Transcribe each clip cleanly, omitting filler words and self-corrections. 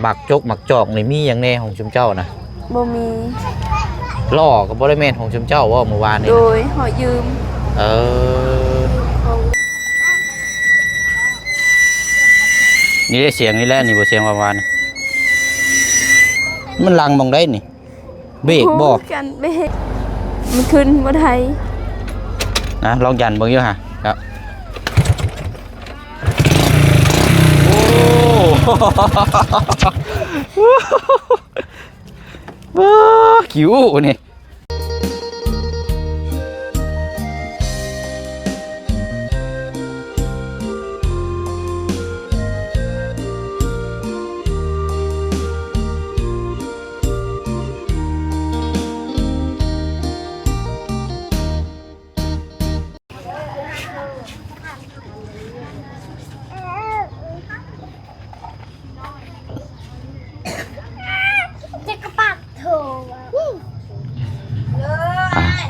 หมักจกหมักจอกนี่มีอย่างแน่ของชุมเจ้านะบ่มีล่อกับบริเวณของชุมเจ้าว่าเมื่อวานนี้โดยหอยืมเออนี่ได้เสียงนี่แหละนี่บ่เสียงประมาณมันลังมองได้นี่เบรกบ่กันเบรกมันขึ้นบ่ได้นะลองยันเบิ่งอยู่ฮะครับโอ้คิวนี่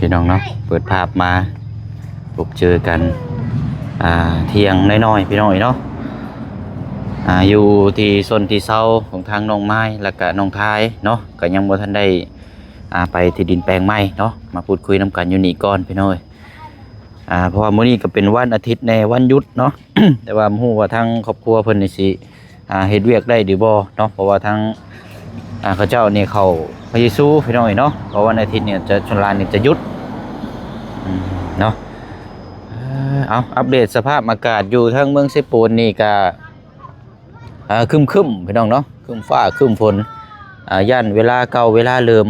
พี่น้องเนาะเปิดภาพมาพบเจอกันเที่ยงน้อยๆพี่น้องเนาะอยู่ที่โซนที่เซาของทางน้องไม้และก็น้องทายเนาะก็ยังบ่ทันได้ไปที่ดินแปลงไม้เนาะมาพูดคุยนำกันอยู่นี่ก่อนพี่น้อยเพราะว่ามื้อนี้ก็เป็นวันอาทิตย์ในวันหยุดเนาะ แต่ว่าบ่ฮู้ว่าทางครอบครัวเพิ่นนี่สิเฮ็ดเวียกได้หรือบ่เนาะเพราะว่าทางเขาเจ้านี่เขาพระเยซูพี่น้อยเนาะเพราะวันอาทิตย์เนี่ยจะชลานนี่จะหยุดเนาะเอาอัปเดตสภาพอากาศอยู่ทางเมืองเซโปนนี่ก็ครึมๆพี่น้องเนาะครึมฟ้าครึมฝนยันเวลาเก่าเวลาเริ่ม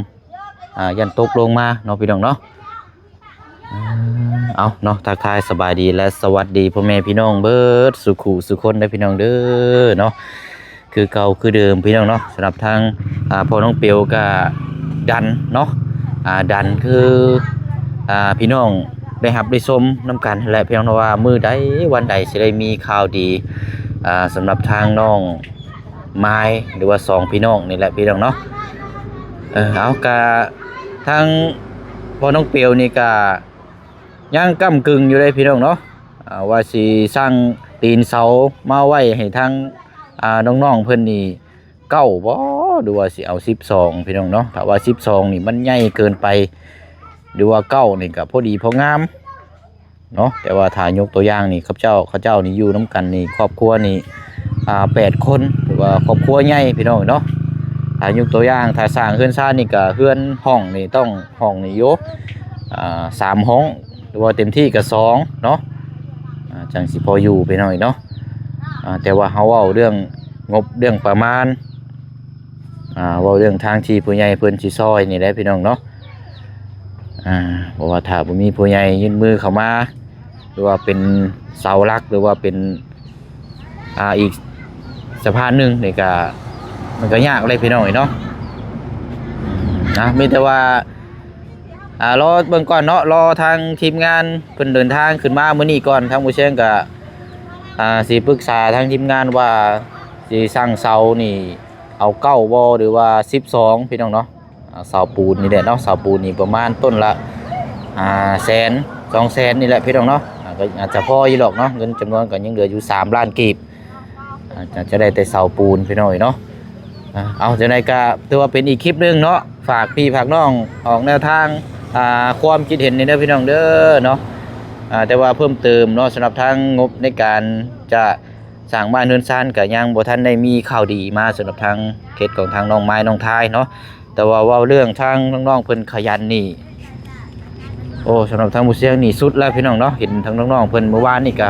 ยันตกลงมาเนาะพี่น้องเนาะเอาเนาะทักทายสบายดีและสวัสดีพ่อแม่พี่น้องเบิดสุขุสุคนได้พี่น้องเด้อเนาะคือเก่าคือเดิมพี่น้องเนาะสำหรับทางพ่อน้องเปียวก็ดันเนาะดันคือพี่น้องได้รับได้ชมน้ำกันและพี่น้องว่ามื้อใดวันใดสิได้มีข่าวดีสำหรับทางน้องไม้หรือว่า2พี่น้องนี่แหละพี่น้องเนาะเอากะทางพ่อน้องเปียวนี่ก็ยังก้ำกึ่งอยู่เลยพี่น้องเนาะว่าสิสร้างตีนเสามาไว้ให้ทางน้องๆเพิ่นนี่เก้าบ่ดูว่าสิเอา12พี่น้องเนาะถ้าว่า12นี่มันใหญ่เกินไปดูว่าเก้านี่ก็พอดีพองามเนาะแต่ว่าถ้ายกตัวอย่างนี่เขาเจ้านี่อยู่น้ำกันนี่ครอบครัวนี่8คนหรือว่าครอบครัวใหญ่พี่น้องเนาะถ้ายกตัวอย่างถ้าสร้างเฮือนซ่านนี่ก็เฮือนห้องนี่ต้องห้องนี่อยู่3ห้องหรือว่าเต็มที่ก็2เนาะจังสิพออยู่พี่น้องเนาะแต่ว่าเฮาเว้าเรื่องงบเรื่องประมาณเว้าเรื่องทางที่ผู้ใหญ่เพิ่นสิซอยนี่แหละพี่น้องเนาะเพราะว่าถ้าบ่มีผู้ใหญ่ยื่นมือเข้ามาหรือว่าเป็นเสาหลักหรือว่าเป็นอีกสะพานหนึ่งนี่ก็มันก็ยากเลยพี่น้องเนาะมีแต่ว่ารอเบิ่งก่อนเนาะรอทางทีมงานเพิ่นเดินทางขึ้นมามื้อนี้ก่อนทางผู้เชี่ยวก็สิปรึกษาทางทีมงานว่าสิสร้างเสานี่เอา9บ่หรือว่า12พี่น้องเนาะเสาปูนนี่แหละเนาะเสาปูนนี่ประมาณต้นละ100,000 200,000นี่แหละพี่น้องเนาะก็อาจจะพออยู่หรอกเนาะเงินจำนวนก็ยังเหลืออยู่3ล้านกีบจะได้แต่เสาปูนพี่น้องเนาะเอาจังได๋ก็ถือว่าเป็นอีกคลิปนึงเนาะฝากพี่ฝากน้องออกแนวทางความคิดเห็นนี่เด้อพี่น้องเด้อเนาะแต่ว่าเพิ่มเติมเนาะสำหรับทางงบในการจะสร้างบ้านเรือนซ่านก็ยังบ่ทันได้มีข่าวดีมาสำหรับทางเขตของทางน้องไม้น้องทายเนาะแต่ว่าเว้าเรื่องทางน้องๆเพิ่นขยันนี่โอ้สำหรับทางผู้เชี่ยวนี่สุดแล้วพี่น้องเนาะเห็นทางน้องๆเพิ่นเมื่อวานนี่ก็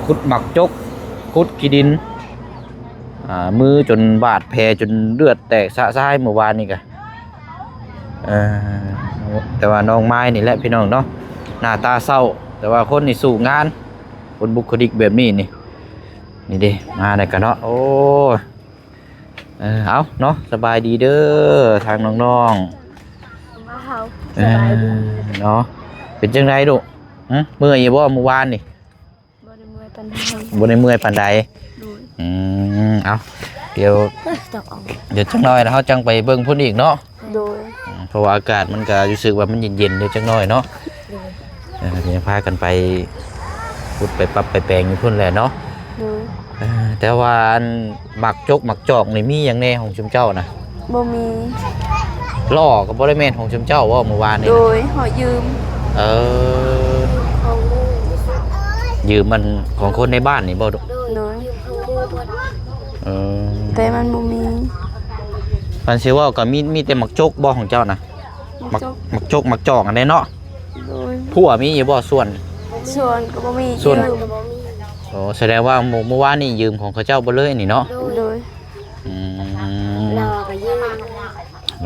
ขุดหมักจกขุดขี้ดินมือจนบาดแผลจนเลือดแตกสะสายเมื่อวานนี่ก็แต่ว่าน้องไม้นี่แหละพี่น้องเนาะหน้าตาเศร้าแต่ว่าคนนี่สู้งานคนบุคลิกแบบนี้นี่ดิมาได้กันเนาะโอ้เอาเนาะสบายดีเด้อทางน้องๆเนาะเป็นจังไดดุเมื่อยบ่เมื่อวานนี่บ่ได้เมื่อยปานใดเอาเดี๋ยวจังน้อยแล้วเฮาจังไปเบิ่งพุ่นอีกเนาะโดยเพราะว่าอากาศมันก็รู้สึกว่ามันเย็นๆเดี๋ยวจังน้อยเนาะเดี๋ยวพากันไปพุดไปปรับไปแปลงอยู่พุ่นแหละเนาะ แต่ว่าอันหมักจกหมักจอกนี่มีหยังแน่ของชุมเจ้านะ บ่มี ล่อก็บ่ได้แม่นของชุมเจ้าว่าเมื่อวานนี้ โดยขอยืม เออยืมมันของคนในบ้านนี่บ่ดุ โดย เออ แต่มันบ่มี มันสิว่าก็มีแต่หมักจกบ่ของเจ้านะหมัก จก หมักจกหมักจอกอันใดเนาะ โดย ผัวมีอยู่บ่ส่วน ส่วนก็บ่มี ส่วน ยืม โอ้แสดงว่าเมื่อวานนี่ยืมของเขาเจ้าบ่เลยนี่เนาะ โดย อืม รอก็ยืม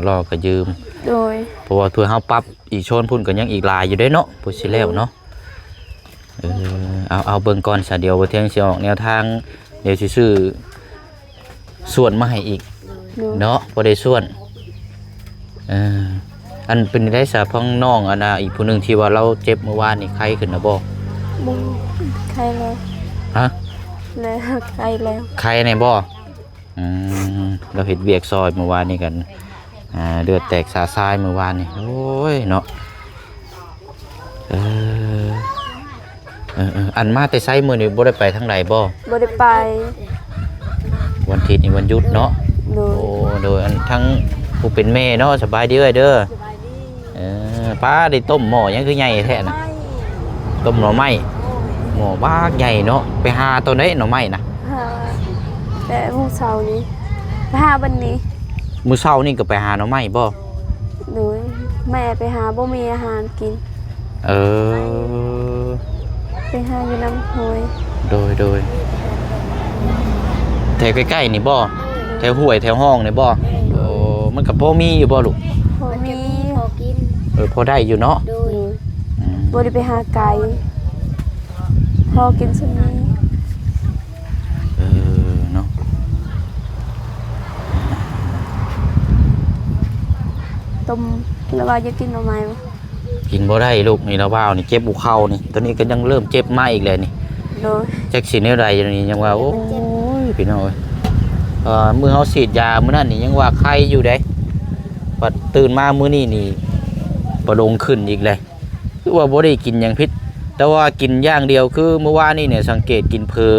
รอก็ยืม โดย เพราะว่าเพื่อเฮาปรับอีกโชนพุ่นก็ยังอีกหลายอยู่เด้เนาะผู้สิแล้วเนาะเอาเบิ่งก่อนซะเดี๋ยวบ่เที่ยงสิออกแนวทางเดี๋ยวสิซื้อส่วนมาให้อีก โดย เนาะบ่ได้ส่วนอันเป็นได้ซะพ้องน้องอันน่ะอีกผู้หนึงที่ว่าเราเจ็บเมื่อวานนี่ไข้ขึ้นนะบ่ บ่ใครแล้ว ฮะ แล้วใครแล้ว ไข้แน่บ่เราเฮ็ดเวียกซอยเมื่อวานนี่กันเลือดแตกสาซายเมื่อวานนี่โอ้ยเนาะอันมาแต่ไซมื้อนี้บ่ได้ไปทางใดบ่ บ่ได้ไป วันอาทิตย์นี่วันหยุดเนาะ โดย โอ้โดยอันทั้งผู้เป็นแม่เนาะสบายดีเอ้ยเด้อป้าได้ต้มหม้อยังคือใหญ่แท้น่ะต้มหน่อไม้หม้อบ้ากใหญ่เนาะไปหาตัวไหนหน่อไม้น่ะ หาแต่ผู้เฒ่านี้ไปหาบันนี้ มื้อเช้านี่ก็ไปหาหน่อไม้บ่ โดยแม่ไปหาบ่มีอาหารกิน เออ ไปหาอยู่น้ำห้วย โดยแถวใกล้ๆนี่บ่แถวห้วยแถวห้องนี่บ่โอ้มันก็พอมีอยู่บ่ลูก พอมี พอกิน พอได้อยู่เนาะ โด โด ย ยบ่ได้ไปหาไก่พอกินซุนี้ เนาะ ต้มแล้วว่าจะกินหน่อไม้บ่ กินบ่ได้ลูกนี่เราว่าวนี่เจ็บบุเข่านี่ตอนนี้ก็ยังเริ่มเจ็บมาอีกเลยนี่ โดย จักสิแนวใดอยู่นี่ยังว่าโอ้ยพี่น้องเอ้ยมื้อเฮาฉีดยามื้อนั้นนี่ยังว่าไข้อยู่เด้ปัดตื่นมามื้อนี้นี่ประลงขึ้นอีกเลยคือว่าบ่ได้กินหยังพิษแต่ว่ากินอย่างเดียวคือเมื่อวานนี่เนี่ยสังเกตกินเพอ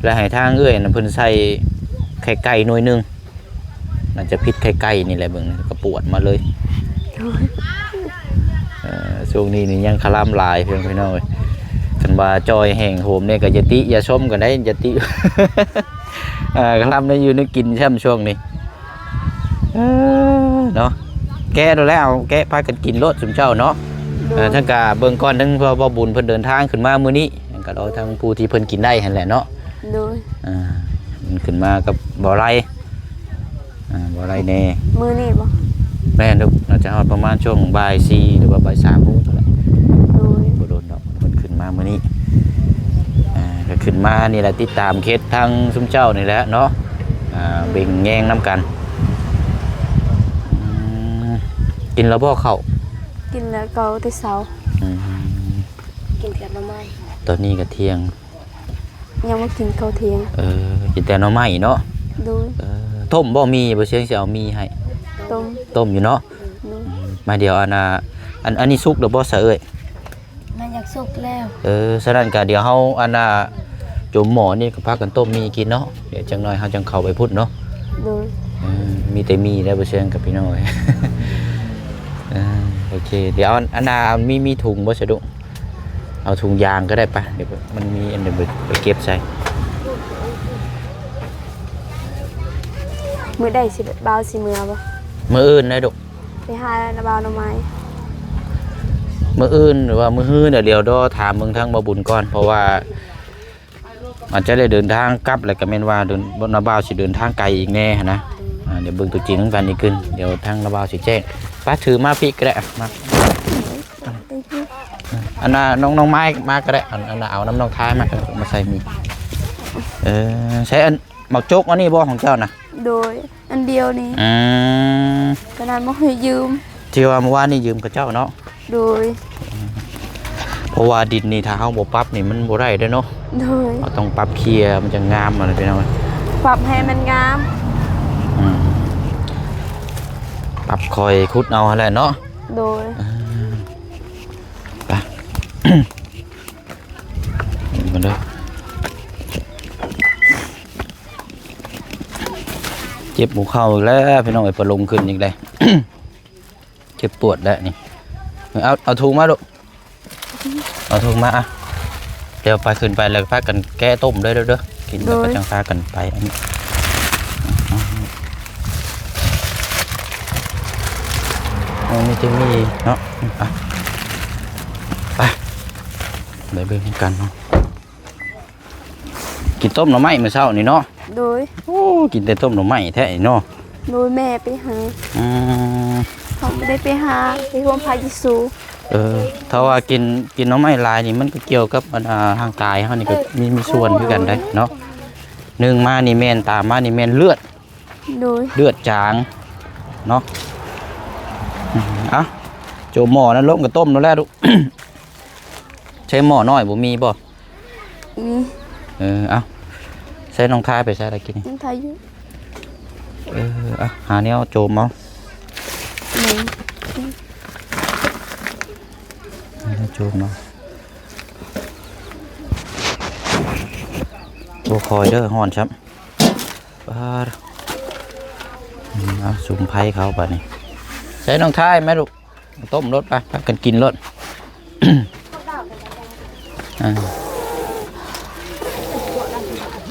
และให้ทางเอื้อยน่ะเพิ่นใส่ไข่ไก่หน่วยหนึงน่าจะพิษไข่ไก่นี่แหละเบิ่งก็ปวดมาเลย โดย ช่วงนี้นี่ยังคลำลายเพียงพี่น้องเอ้ยคันว่าจอยแห่งโหมเนี่ยก็อย่าติอย่าชมกันได้อย่าติ คลำได้อยู่นึกกินแช่มช่วงนี้เนาะแกะดูแล้วแกะพากันกินรถสมเจ้าเนาะ โดย ทั้งกาเบิ่งก่อนทั้งพอบุญเพิ่นเดินทางขึ้นมามื้อนี้ก็รอทั้งผู้ที่เพิ่นกินได้หั่นแหละเนาะ โดย มันขึ้นมากับบ่อไรบ่อไรแน่ มื้อนี้บ่ แม่นลูกน่าจะฮอดประมาณช่วงบ่าย4หรือว่าบ่าย3โมงนั่นแหละ โดย บ่โดนดอกมันขึ้นมามื้อนี้ก็ขึ้นมานี่แหละติดตามเคสทางซุมเจ้านี่แหละเนาะเบ่งแยงน้ำกันกินแล้วบ่เข้า กินแล้วเกาแต่เช้า กินกับหน่อไม้ ตอนนี้ก็เที่ยง ยังบ่กินข้าวเที่ยง กินแต่หน่อไม้เนาะ โดย ต้มบ่มีบ่เชียงสิเอามีให้ ต้ม ต้มอยู่เนาะ โดย มาเดี๋ยวอันนี้สุกแล้วบ่ซะเอ้ย มันอยากสุกแล้ว ฉะนั้นก็เดี๋ยวเฮาจุ่มหม้อนี่ก็พากันต้มมีกินเนาะเดี๋ยวจังหน่อยเฮาจังเข้าไปพุดเนาะ โดย มีแต่มีได้บ่เชียงกับพี่น้องเอ้ย โอเคเดี๋ยวมีถุงบ่สะดุเอาถุงยางก็ได้ปะเดี๋ยวมันมีอันเดี๋ยวไปเก็บใส่ มื้อใดสิบ่าวสิมื้อบ่ มื้ออื่นนะดุ ไปหาบ่าวหน่อไม้ มื้ออื่นหรือว่ามื้อฮื้อเดี๋ยวรอถามเบิ่งทางบ่บุญก่อนเพราะว่าอาจจะได้เดินทางกลับแล้วก็แม่นว่าเดินบ่นาบ่าวสิเดินทางไกลอีกแน่หั้นนะเดี๋ยวเบิ่งตัวจริงนำกันอีกขึ้นเดี๋ยวทางนาบ่าวสิแจ้งป้าถือมาพี่ก็ได้มาน้องไม้มาก็ได้เอาน้ำน้องท้ายมาใส่มีใช้อันหมอกจกอันนี้บ่ของเจ้านะ โดยอันเดียวนี้ ก็นั้นบ่ให้ยืม ที่ว่าเมื่อวานนี่ยืมกับเจ้าเนาะ โดย เพราะว่าดินนี่ถ้าเฮาบ่ปรับนี่มันบ่ได้เด้อเนาะ โดย เราต้องปรับเคลียร์มันจะงามอะไรไปหน่อย ปรับให้มันงาม ปรับคอยคุดเอาอะไรเนาะ โดย ไป มาเด้อ เจ็บหัวเข่าอีกแล้วพี่น้องไอ้ประลงขึ้นอีกเลย เจ็บปวดแล้วนี่เอาถุงมาลูกเอาถุงมาอ่ะเดี๋ยวไปขึ้นไปแล้วพากันแก้ต้มด้วยเด้อกินแล้วก็จังพากันไปอันนี้นี่จะมีเนาะไปเบิ่งกันเนาะกินต้มหน่อไม้เมื่อเช้านี่เนาะโดยโอ้กินแต่ต้มหน่อไม้แท้เนาะโดยแม่ไปหาเขาไม่ได้ไปหาไปร่วมพายิสูถ้าว่ากินหน่อไม้ลายนี่มันก็เกี่ยวกับร่างกายเขานี่ก็มีส่วนคือกันได้เนาะหนึ่งมานี่แม่นตามมานี่แม่นเลือดจางเนาะโจหม้อนั้นล้มกับต้มแล้วแหละลูก ใช้หม้อน้อยบ่มีบ่มีใช้น้องทายไปใช้อะไรกินน้องทายอยู่หาแนวโจมเอาโจมเอาโอ้คอยเด้อห่อนช้ำสุ่มไผ่เขาไปนี่ใช้น้องทายไหมลูกต้มรสไปพักกันกินรส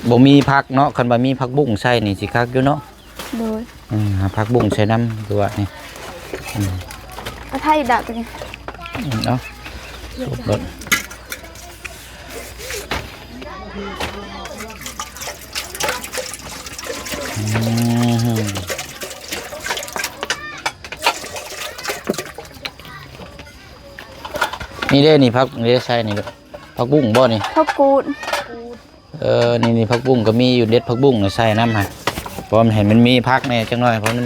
บ่มีผักเนาะคันบ่มีผักบุ้งใส่นี่สิคักอยู่เนาะโดยหาผักบุ้งใส่น้ำตัวนี่เอาไทยดักนี่เอาสุกรสนี่เด้นี่พักนี่ใช่นี่พักบุ้งบ่นี่พักกูดนี่พักบุ้งก็มีอยู่เด็ดพักบุ้งใส่น้ำฮะเพราะมันเห็นมันมีพักเนี่ยจังน้อยเพราะมั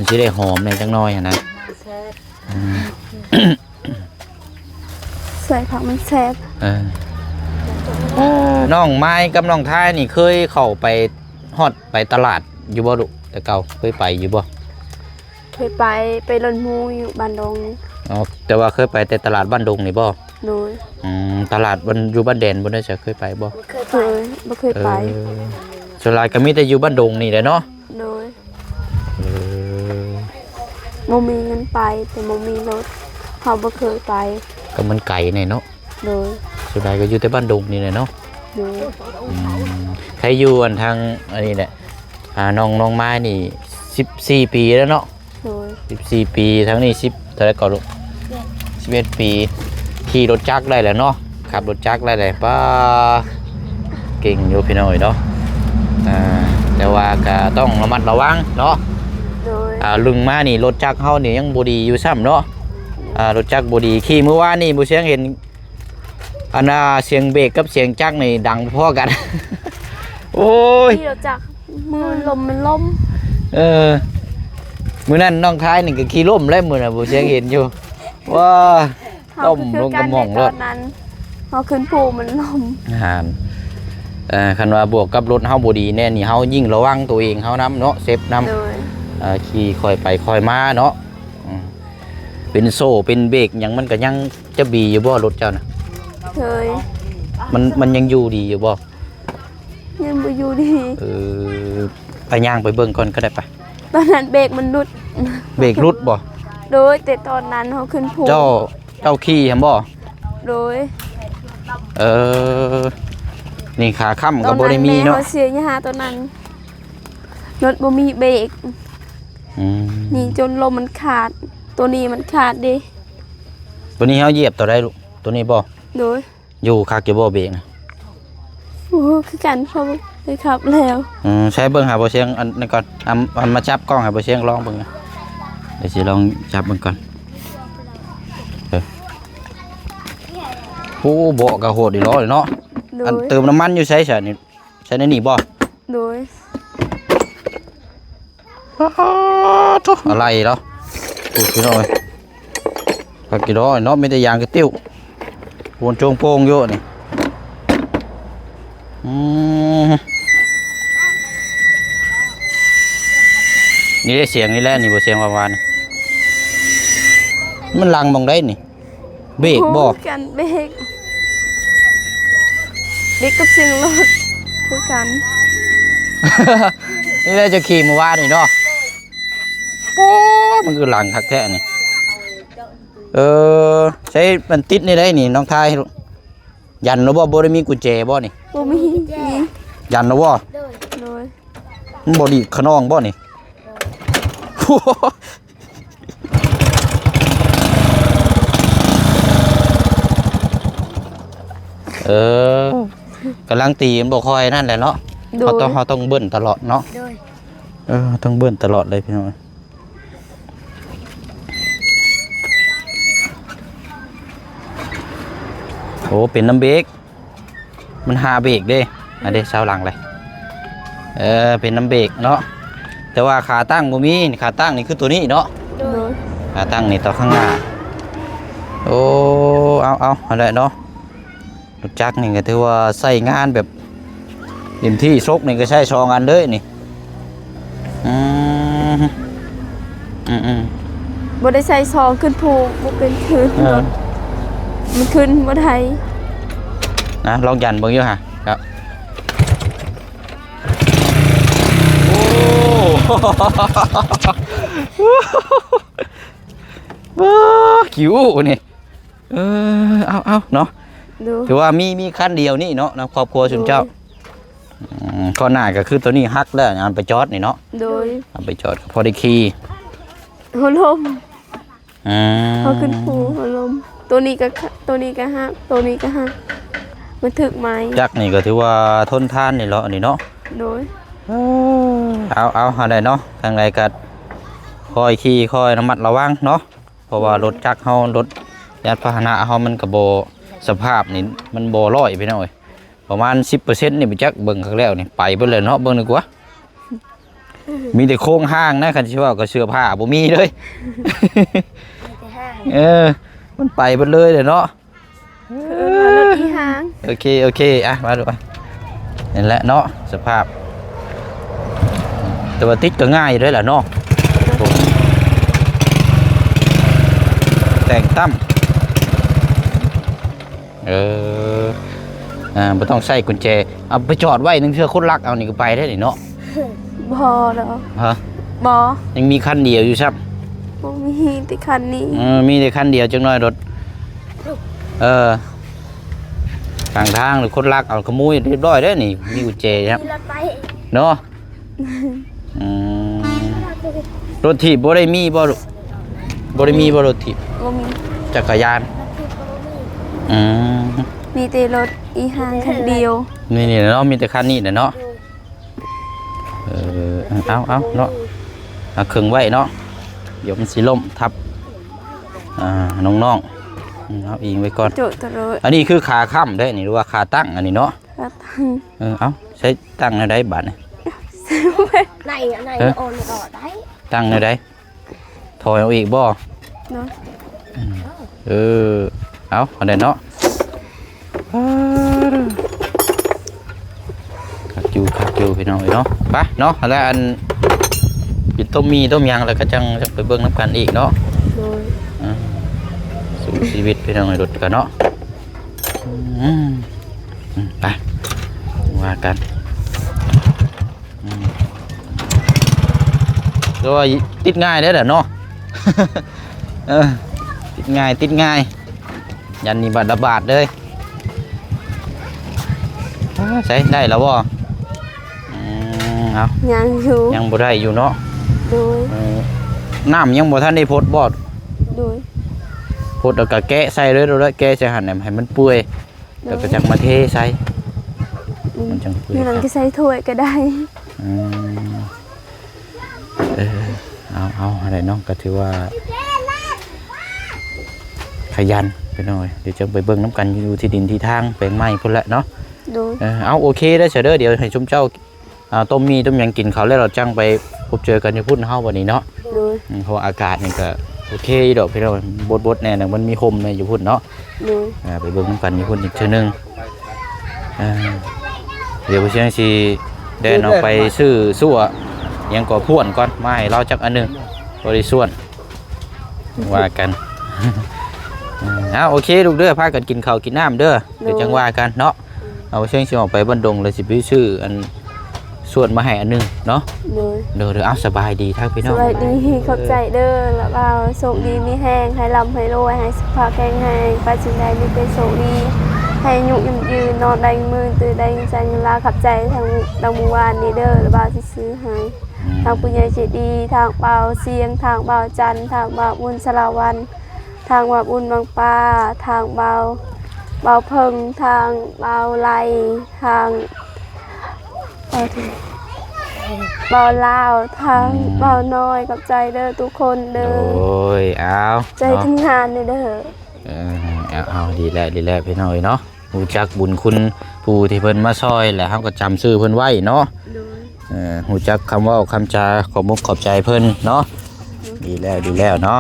นจะได้หอมเนี่ยจังน้อยนะใส่ผักมันแซ่บน้องไม้กับน้องท้ายนี่เคยเข้าไปฮอดไปตลาดอยู่บ่ลูกแต่เก่าเคยไปอยู่บ่เคยไปลนมูอยู่บ้านดงแต่ว่าเคยไปแต่ตลาดบ้านดงนี่บ่โดยตลาดมันอยู่บ้านแดนบ่ได้จะเคยไปบ่บ่เคยไปส่วนหลายก็มีแต่อยู่บ้านดงนี่แหละเนาะโดยบ่มีเงินไปแต่บ่มีรถเขาบ่เคยไปก็มันไกลหน่อยเนาะโดยส่วนใหญ่ก็อยู่แต่บ้านดงนี่แหละเนาะโดยใครอยู่อันทางอันนี้แหละน้องไม้นี่14ปีแล้วเนาะโดย14ปีทั้งนี้10เท่าไหร่ก่อนลูก11ปีขี่รถจักรได้แล้วเนาะขับรถจักรได้เลยป้าเก่งอยู่พี่น้อยเนาะแต่ว่าก็ต้องระมัดระวังเนาะลึงมานี่รถจักรเฮานี่ยังบ่ดีอยู่ซ้ำเนาะรถจักรบ่ดีขี่เมื่อวานนี่บ่เสียงเห็นเสียงเบรกกับเสียงจักรนี่ดังพอกัน โอ้ยขี่รถจักรมือลมมันล้มมื้อนั้นน้องท้ายนี่ก็ขี่ล้มแล้วมื้อน่ะบ่เสียงเห็นอยู่ว้าต้มลงกระหม่องรถเฮาขึ้นภูมันล้มคันว่าบวกกับรถเฮาบ่ดีแน่นี่เฮายิ่งระวังตัวเองเฮานำเนาะเซฟนำขี่ค่อยไปค่อยมาเนาะเป็นโซ่เป็นเบรกหยังมันก็ยังจะบีอยู่บ่รถเจ้าน่ะเคยมันยังอยู่ดีอยู่บ่ยังบ่อยู่ดีไปย่างไปเบิ่งก่อนก็ได้ไปตอนนั้นเบรกมันหลุดเบรกหลุดบ่โดยแต่ตอนนั้นเฮาขึ้นภูเจ้าขี่หั่นบ่โดยนี่ขาค่ำก็บ่ได้มีเนาะตอนนั้นแม่เฮาเสียยาตอนนั้นรถบ่มีเบรกนี่จนลมมันขาดตัวนี้มันขาดดิตัวนี้เฮาเหยียบตัวได้ลูกตัวนี้บ่โดยอยู่คักอยู่บ่เบรกนะโอ้คือกันเขาเลยขับแล้วใช้เบิ่งหาบ่เสียงอันนั้นก่อนเอามาจับกล้องหาบ่เสียงลองเบิ่งเดี๋ยวสิลองจับเบิ่งก่อนโอ้บ่ก็โหดอีหลอเนาะอันเติมน้ำมันอยู่ใช้ซะนี่ใช้ในนี่บ่โดยอะไรเนาะพูดพี่น้อยพักกี่ร้อยเนาะมีแต่ยางกระติ้ววนโจงโป่งเยอะนี่นี่ได้เสียงนี่แหละนี่บ่เสียงวานๆมันลังมองได้นี่เบรกบ่กันเบรกกับเสียงรถคือกัน นี่ได้จะขี่เมื่อวานนี่เนาะโอ้มันคือหลังคักแท้นี่ใช้มันติดนี่ได้นี่น้องทายยันแล้วบ่ได้มีกุญแจบ่นี่ บ่มีมี ยันแล้วบ่ โดย โดย มันบ่ดีขนองบ่นี่กำลังตีมันบ่ค่อยนั่นแหละเนาะ โดย เขาต้องเบิ้ลตลอดเนาะ โดย ต้องเบิ้ลตลอดเลยพี่น้องโอ้เป็นน้ำเบรกมันหาเบรกเด้อันเด้เสาหลังเลยเป็นน้ำเบรกเนาะแต่ว่าขาตั้งบ่มีขาตั้งนี่คือตัวนี้เนาะ โดย ขาตั้งนี่ต่อข้างหน้าโอ้เอาอะไรเนาะรถจักรนี่ก็ถือว่าใส่งานแบบเต็มที่ซกนี่ก็ใช้ซองอันเลยนี่บ่ได้ใส่ซองขึ้นภูบ่เป็นขึ้นมันขึ้นบ่ได้ นะลองยันเบิ่งอยู่ฮะครับโอ้คิวนี่เอาเนาะ ดู ถือว่ามีคันเดียวนี่เนาะครอบครัวชุนเจ้าก็หน้าก็คือตัวนี้ฮักแล้วงานไปจอดนี่เนาะ โดย เอาไปจอดพอได้ขี่ หัวลมพอขึ้นภูหัวลมตัวนี้ก็ฮักตัวนี้ก็ฮักมันถึกไหม จักรนี่ก็ถือว่าทนทานนี่เนาะนี่เนาะ โดย เอาอะไรเนาะทางใดก็คอยขี่คอยระมัดระวังเนาะเพราะว่ารถจักรเฮารถยานพาหนะเฮามันก็บ่สภาพนี่มันบ่ร้อยไปหน่อยประมาณ 10% นี่ไปจักเบิ่งครั้งแล้วนี่ไปเบิดเลยเนาะเบิ่งดีกว่ามีแต่โครงห้างนะคันสิว่าก็เสื้อผ้าบ่มีเลย มีแต่ห้าง มันไปเบิดเลยเนาะ รถที่ห้าง โอเคอ่ะมาดูนี่แหละเนาะสภาพแต่ว่าติดก็ง่ายอยู่ด้วยแหละเนาะแต่งตั้มไม่ต้องใส่กุญแจเอาไปจอดไว้นึงเชื่อคนรักเอานี่ก็ไปได้เนาะ บ่ดอก ฮะ บ่ ยังมีคันเดียวอยู่ครับ บ่มีแต่คันนี้ มีแต่คันเดียวจังน้อยรถกลางทางหรือคนรักเอาขโมยเรียบร้อยได้นี่มีกุญแจครับ มีรถไป เนาะรถถีบบ่ได้มีบ่ลูกบ่ได้มีบ่รถถีบ บ่มี จักรยานมีแต่รถอีห้างคันเดียว นี่เนาะมีแต่คันนี้เนาะเอาเนาะเอาขึงไว้เนาะเดี๋ยวมันสิล่มทับน้องๆเอาอิงไว้ก่อน โจทย์ตลอด อันนี้คือขาค้ำได้นี่หรือว่าขาตั้งอันนี้เนาะ กระทั่ง เอาใช้ตั้งในใดบาทนี่ ไหนโอนต่อได้ ตั้งในใดถอยเอาอีกบ่ เนาะ เอาอันใดเนาะขัดอยู่พี่น้องเนาะไปเนาะแล้วอันปิดต้มยางแล้วก็จังไปเบิ่งน้ำกันอีกเนาะ โดย สู่ชีวิตพี่น้องรถกันเนาะไปว่ากันก็ว่าติดง่ายได้แหละเนาะ ติดง่ายยันนี่บาดเลยใช้ได้แล้วบ่เอา ยังอยู่ ยังบ่ได้อยู่เนาะ โดย น้ำยังบ่ทันได้พดบ่ โดย พดแล้วก็แกะใส่เลยแล้วแกะใส่หั่นให้มันเปื่อยแล้วก็จักมาเทใส่มันจังเปื่อย นี่นั่นก็ใส่ถ้วยก็ได้ เอาอะไรน้องก็ถือว่าขยันไปหน่อยเดี๋ยวจะไปเบิ่งน้ำกันอยู่ที่ดินที่ทางแปลงไม้พุ่นแหละเนาะ โดย เอาโอเคได้เฉยเด้อเดี๋ยวให้ชมเจ้าต้มยังกินเขาแล้วเราจังไปพบเจอกันที่พุ่นเฮาวันนี้เนาะ โดย เพราะอากาศนี่ก็โอเคดอกพี่น้องบดแน่นมันมีลมในอยู่พุ่นเนาะ โดย ไปเบิ่งน้ำกันอยู่พุ่นอีกเทื่อนึงเดี๋ยวพี่เชียงสิเดินออกไปซื้อสั่วยังก่อพ่วนก่อนมาให้เราจักอันนึงบริส่วนว่ากัน โอเคลูกเด้อพากันกินข้าวกินน้ำเด้อเดี๋ยวจังว่ากันเนาะเอาเชียงสิออกไปบ้านดงเลยสิไปซื้ออัน ส่วนมาให้อันหนึงเนาะ โดย เด้อเอาสบายดีทั้งพี่น้ ส อง วัสดีขอบใจเด้อแล้วว่าโชคดีมีแห้งให้ลำให้รวยให้สุขภาพแข็งแรงปัจจุบันมีเป็นโชคดีให้อายุยืนนอนได้มือตื่นได้ใจเงินลาขับใจทางดังเมื่อวานนี้เด้อแล้วว่าสิซื้อให้ทางปุญญาเจดีทางเบาเสียงทางเบาจันทร์ทางเบาบุญสลาวันทางเบาบุญบางปลาทางเบาเพิงทางเบาไลทางเบาลาวทางเบาน้อยกับใจเด้อทุกคนเด้ โอ้ อย เอา ใจ เนาะ ทำงานเด้อ เอาดีแล้วพี่น้อยเนาะรู้จักบุญคุณผู้ที่เพิ่นมาซอยแหละเฮาก็จำชื่อเพิ่นไว้เนาะรู้จักคำเว้าคำจาขอบมุกขอบใจเพิ่นเนาะดีแล้วเนาะ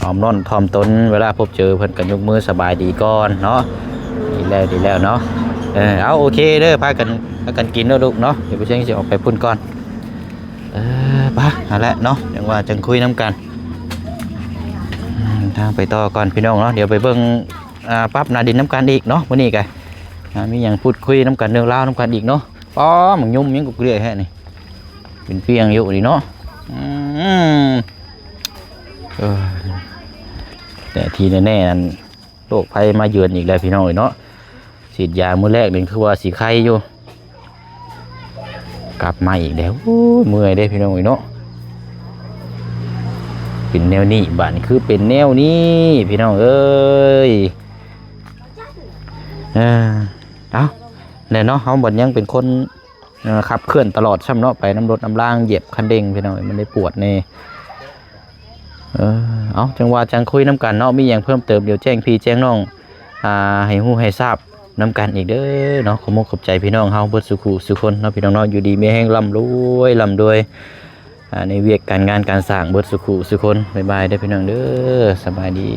ออมน้นทอมตนเวลาพบเจอเพิ่นก็ยกมือสบายดีก่อนเนาะดีแล้วเนาะเอาโอเคเด้อพากันกินเด้อลูกเนาะเดี๋ยวไปเชิงสิออกไปพุ่นก่อนไปเอาละเนาะจังว่าจังคุยน้ำกันทางไปต่อก่อนพี่น้องเนาะเดี๋ยวไปเบิ่งปรั๊บนาดินน้ำกันอีกเนาะมื้อนี้กันมีหยังพูดคุยน้ำกันเรื่องราวน้ำกันอีกเนาะป้อหมังยุ่มยังกุกเรื่อยแฮะนี่เป็นเปียงอยู่นี่เนาะแต่ทีแน่ๆนั้นโรคภัยมาเยือนอีกแล้วพี่น้องเนาะฉีดยามื้อแรกนึงคือว่าสีไข้อยู่กลับมาอีกแล้วเมื่อยได้พี่น้องเนาะเป็นแนวนี้บ้านคือเป็นแนวนี้พี่น้องเอ้ยเอาเนี่ยเนาะเฮาบ่ยังเป็นคนขับเคลื่อนตลอดช่ำเนาะไปน้ำรถน้ำล่างเหยียบคันเร่งพี่น้องมันได้ปวดแน่เอาจังว่าจังคุยน้ำกันเนาะมีอย่างเพิ่มเติมเดี๋ยวแจ้งพี่แจ้งน้องให้ฮู้ให้ทราบน้ำกันอีกเด้อเนาะขอมขอบใจพี่น้องเฮาเบิดสุขุสุคนเนาะพี่น้องเนาะอยู่ดีมีแห้งร่ำรวยในเวียกการงานการสร้างเบิดสุขุสุคนบ๊ายบายเด้อพี่น้องเด้อสบายดี